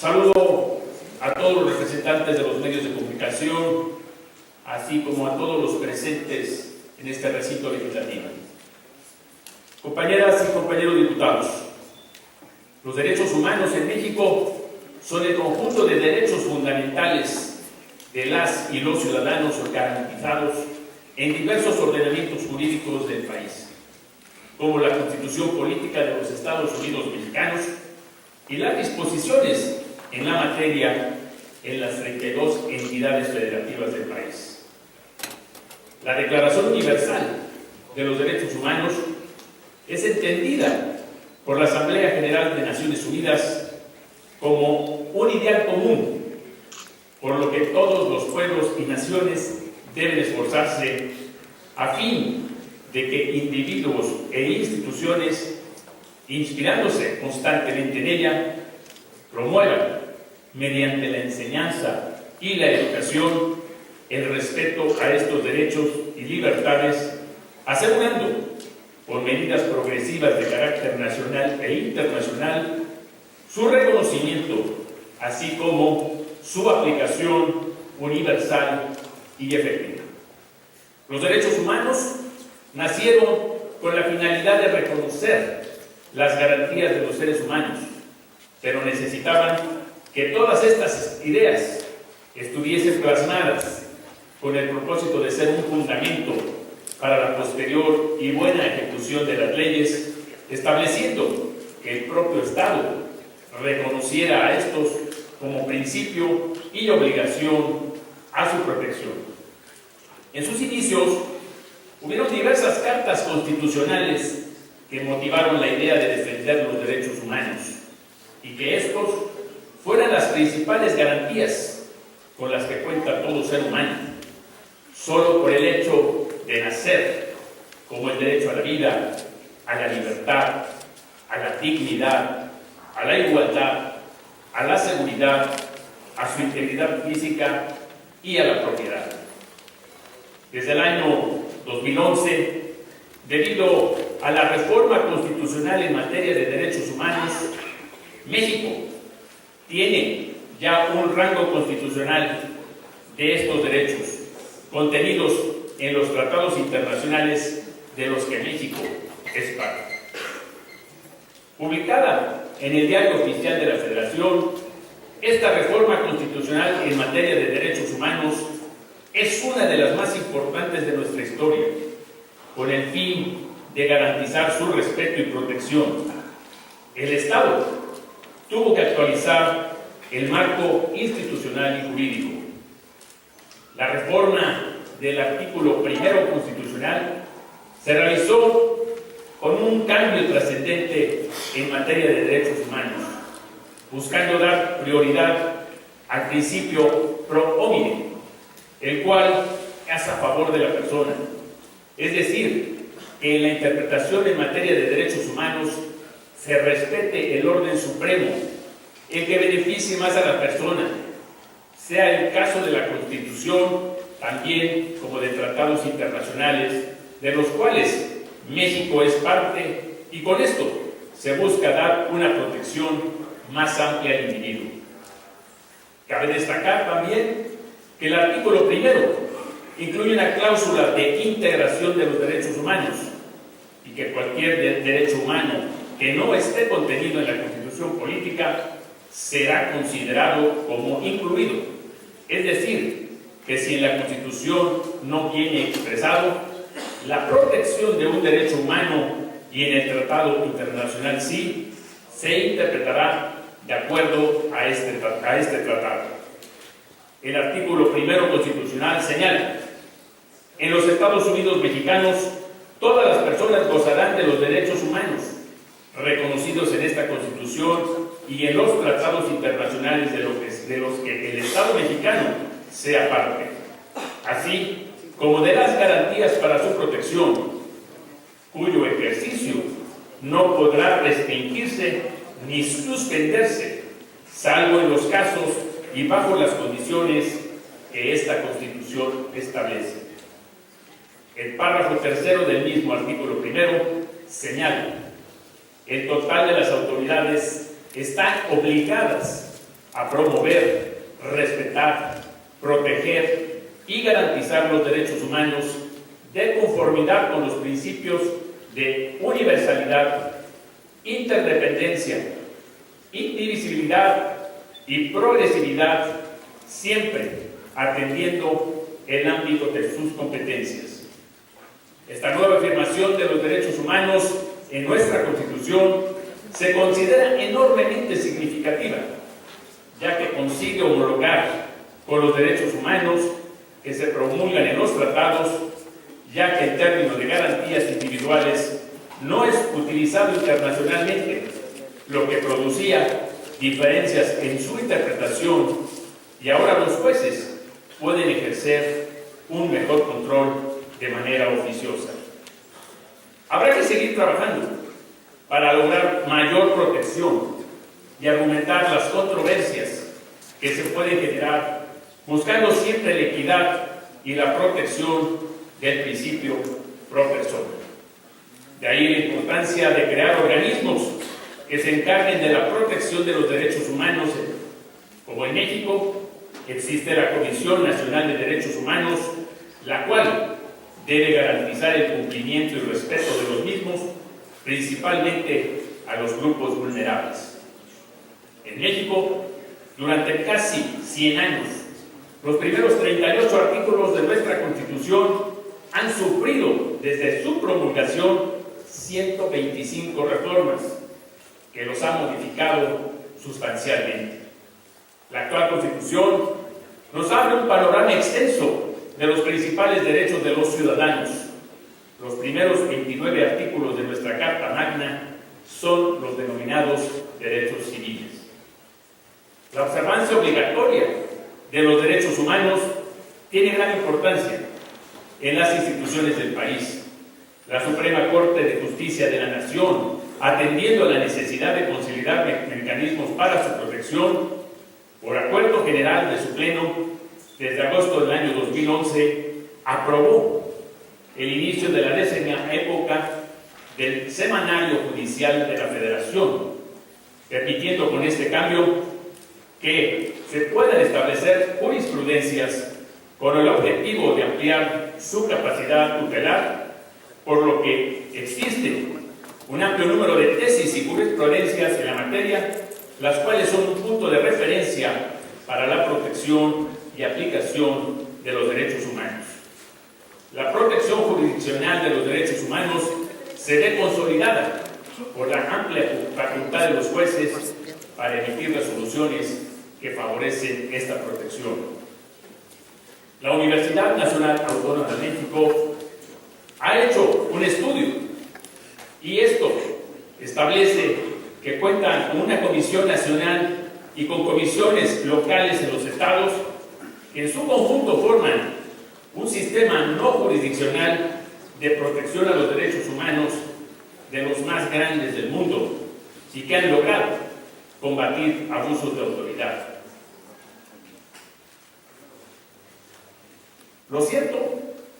Saludo a todos los representantes de los medios de comunicación, así como a todos los presentes en este recinto legislativo. Compañeras y compañeros diputados, los derechos humanos en México son el conjunto de derechos fundamentales de las y los ciudadanos garantizados en diversos ordenamientos jurídicos del país, como la Constitución Política de los Estados Unidos Mexicanos y las disposiciones en la materia en las 32 entidades federativas del país. La Declaración Universal de los Derechos Humanos es entendida por la Asamblea General de Naciones Unidas como un ideal común, por lo que todos los pueblos y naciones deben esforzarse a fin de que individuos e instituciones, inspirándose constantemente en ella, promuevan, mediante la enseñanza y la educación, el respeto a estos derechos y libertades, asegurando, por medidas progresivas de carácter nacional e internacional, su reconocimiento, así como su aplicación universal y efectiva. Los derechos humanos nacieron con la finalidad de reconocer las garantías de los seres humanos, pero necesitaban que todas estas ideas estuviesen plasmadas con el propósito de ser un fundamento para la posterior y buena ejecución de las leyes, estableciendo que el propio Estado reconociera a estos como principio y obligación a su protección. En sus inicios, hubieron diversas cartas constitucionales que motivaron la idea de defender los derechos humanos y que estos fueran las principales garantías con las que cuenta todo ser humano, solo por el hecho de nacer, como el derecho a la vida, a la libertad, a la dignidad, a la igualdad, a la seguridad, a su integridad física y a la propiedad. Desde el año 2011, debido a la reforma constitucional en materia de derechos humanos, México tiene ya un rango constitucional de estos derechos, contenidos en los tratados internacionales de los que México es parte. Publicada en el Diario Oficial de la Federación, esta reforma constitucional en materia de derechos humanos es una de las más importantes de nuestra historia, con el fin de garantizar su respeto y protección. El Estado tuvo que actualizar el marco institucional y jurídico. La reforma del artículo primero constitucional se realizó con un cambio trascendente en materia de derechos humanos, buscando dar prioridad al principio pro homine, el cual es a favor de la persona. Es decir, que en la interpretación en materia de derechos humanos se respete el orden supremo, el que beneficie más a la persona, sea el caso de la Constitución, también como de tratados internacionales, de los cuales México es parte, y con esto se busca dar una protección más amplia al individuo. Cabe destacar también que el artículo primero incluye una cláusula de integración de los derechos humanos y que cualquier derecho humano que no esté contenido en la Constitución Política será considerado como incluido. Es decir, que si en la Constitución no viene expresado, la protección de un derecho humano y en el Tratado Internacional sí, se interpretará de acuerdo a este tratado. El artículo primero constitucional señala: en los Estados Unidos mexicanos, todas las personas gozarán de los derechos humanos reconocidos en esta Constitución y en los tratados internacionales de los que el Estado mexicano sea parte, así como de las garantías para su protección, cuyo ejercicio no podrá restringirse ni suspenderse, salvo en los casos y bajo las condiciones que esta Constitución establece. El párrafo tercero del mismo artículo primero señala: el total de las autoridades están obligadas a promover, respetar, proteger y garantizar los derechos humanos de conformidad con los principios de universalidad, interdependencia, indivisibilidad y progresividad, siempre atendiendo el ámbito de sus competencias. Esta nueva afirmación de los derechos humanos en nuestra Constitución se considera enormemente significativa, ya que consigue homologar con los derechos humanos que se promulgan en los tratados, ya que en términos de garantías individuales no es utilizado internacionalmente, lo que producía diferencias en su interpretación, y ahora los jueces pueden ejercer un mejor control de manera oficiosa. Habrá que seguir trabajando para lograr mayor protección y argumentar las controversias que se pueden generar, buscando siempre la equidad y la protección del principio pro persona. De ahí la importancia de crear organismos que se encarguen de la protección de los derechos humanos, como en México existe la Comisión Nacional de Derechos Humanos, la cual debe garantizar el cumplimiento y respeto de los mismos, principalmente a los grupos vulnerables. En México, durante casi 100 años, los primeros 38 artículos de nuestra Constitución han sufrido desde su promulgación 125 reformas que los han modificado sustancialmente. La actual Constitución nos abre un panorama extenso de los principales derechos de los ciudadanos. Los primeros 29 artículos de nuestra Carta Magna son los denominados derechos civiles. La observancia obligatoria de los derechos humanos tiene gran importancia en las instituciones del país. La Suprema Corte de Justicia de la Nación, atendiendo a la necesidad de consolidar mecanismos para su protección, por acuerdo general de su Pleno, desde agosto del año 2011, aprobó el inicio de la décima época del Semanario Judicial de la Federación, permitiendo con este cambio que se puedan establecer jurisprudencias con el objetivo de ampliar su capacidad tutelar, por lo que existe un amplio número de tesis y jurisprudencias en la materia, las cuales son un punto de referencia para la protección y aplicación de los derechos humanos. La protección jurisdiccional de los derechos humanos se ve consolidada por la amplia facultad de los jueces para emitir resoluciones que favorecen esta protección. La Universidad Nacional Autónoma de México ha hecho un estudio y esto establece que cuentan con una comisión nacional y con comisiones locales en los estados que en su conjunto forman un sistema no jurisdiccional de protección a los derechos humanos de los más grandes del mundo y que han logrado combatir abusos de autoridad. Lo cierto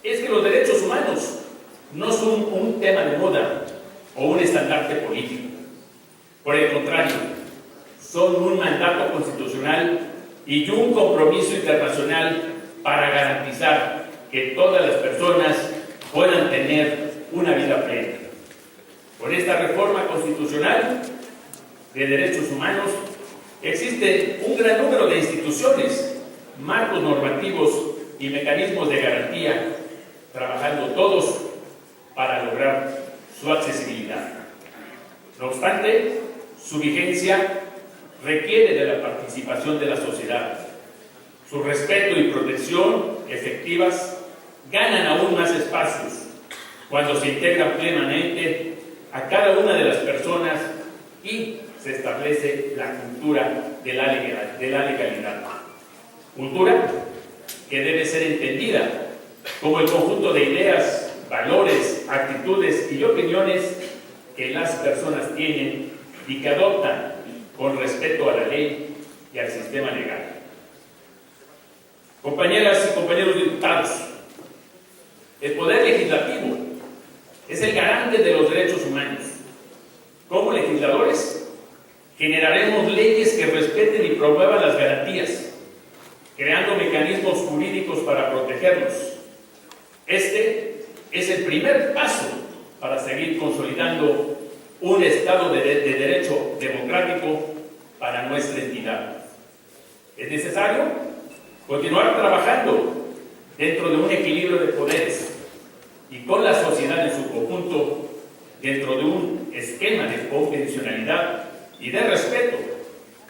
es que los derechos humanos no son un tema de moda o un estandarte político. Por el contrario, son un mandato constitucional y un compromiso internacional para garantizar que todas las personas puedan tener una vida plena. Con esta reforma constitucional de derechos humanos existe un gran número de instituciones, marcos normativos y mecanismos de garantía, trabajando todos para lograr su accesibilidad. No obstante, su vigencia requiere de la participación de la sociedad. Su respeto y protección efectivas ganan aún más espacios cuando se integran plenamente a cada una de las personas y se establece la cultura de la legalidad. Cultura que debe ser entendida como el conjunto de ideas, valores, actitudes y opiniones que las personas tienen y que adoptan con respeto a la ley y al sistema legal. Compañeras y compañeros diputados, el Poder Legislativo es el garante de los derechos humanos. Como legisladores, Generaremos leyes que respeten y promuevan las garantías, creando mecanismos jurídicos para protegerlos. Este es el primer paso para seguir consolidando un Estado de derecho democrático para nuestra entidad. Es necesario continuar trabajando dentro de un equilibrio de poderes y con la sociedad en su conjunto, dentro de un esquema de convencionalidad y de respeto,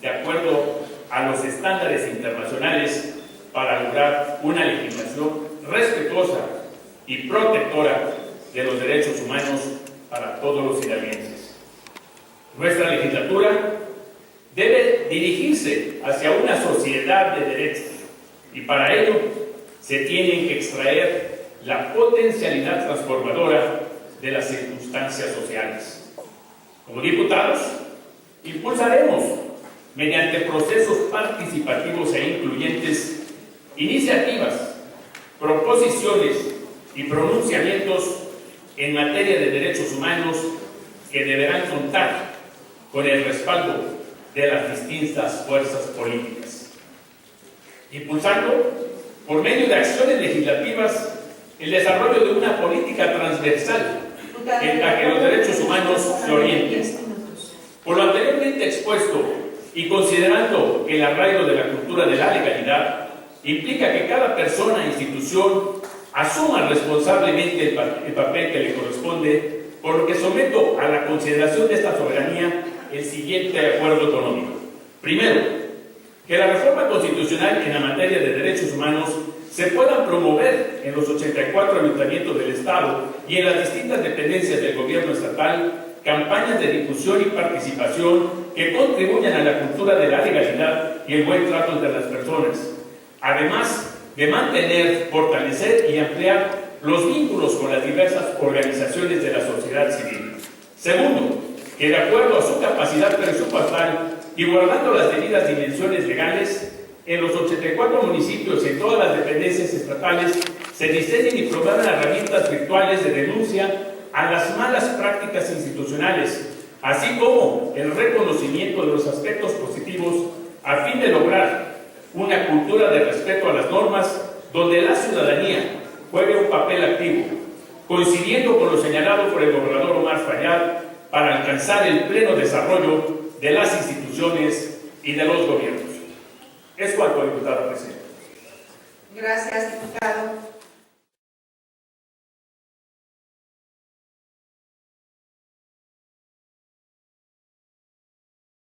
de acuerdo a los estándares internacionales, para lograr una legislación respetuosa y protectora de los derechos humanos para todos los iraquíes. Nuestra legislatura debe dirigirse hacia una sociedad de derechos y para ello se tienen que extraer la potencialidad transformadora de las circunstancias sociales. Como diputados, impulsaremos, mediante procesos participativos e incluyentes, iniciativas, proposiciones y pronunciamientos en materia de derechos humanos que deberán contar con el respaldo de las distintas fuerzas políticas. Impulsando, por medio de acciones legislativas, el desarrollo de una política transversal en la que los derechos humanos se orienten. Por lo anteriormente expuesto y considerando que el arraigo de la cultura de la legalidad implica que cada persona e institución asuma responsablemente el papel que le corresponde, por lo que someto a la consideración de esta soberanía el siguiente acuerdo económico. Primero, que la reforma constitucional en la materia de derechos humanos se puedan promover en los 84 ayuntamientos del Estado y en las distintas dependencias del gobierno estatal campañas de difusión y participación que contribuyan a la cultura de la legalidad y el buen trato entre las personas, además de mantener, fortalecer y ampliar los vínculos con las diversas organizaciones de la sociedad civil. Segundo, que de acuerdo a su capacidad presupuestal y guardando las debidas dimensiones legales, en los 84 municipios y en todas las dependencias estatales se diseñen y promuevan herramientas virtuales de denuncia a las malas prácticas institucionales, así como el reconocimiento de los aspectos positivos a fin de lograr una cultura de respeto a las normas donde la ciudadanía juegue un papel activo, coincidiendo con lo señalado por el gobernador Omar Fayad para alcanzar el pleno desarrollo de las instituciones y de los gobiernos. Es cuanto, diputada presidenta. Gracias, diputado.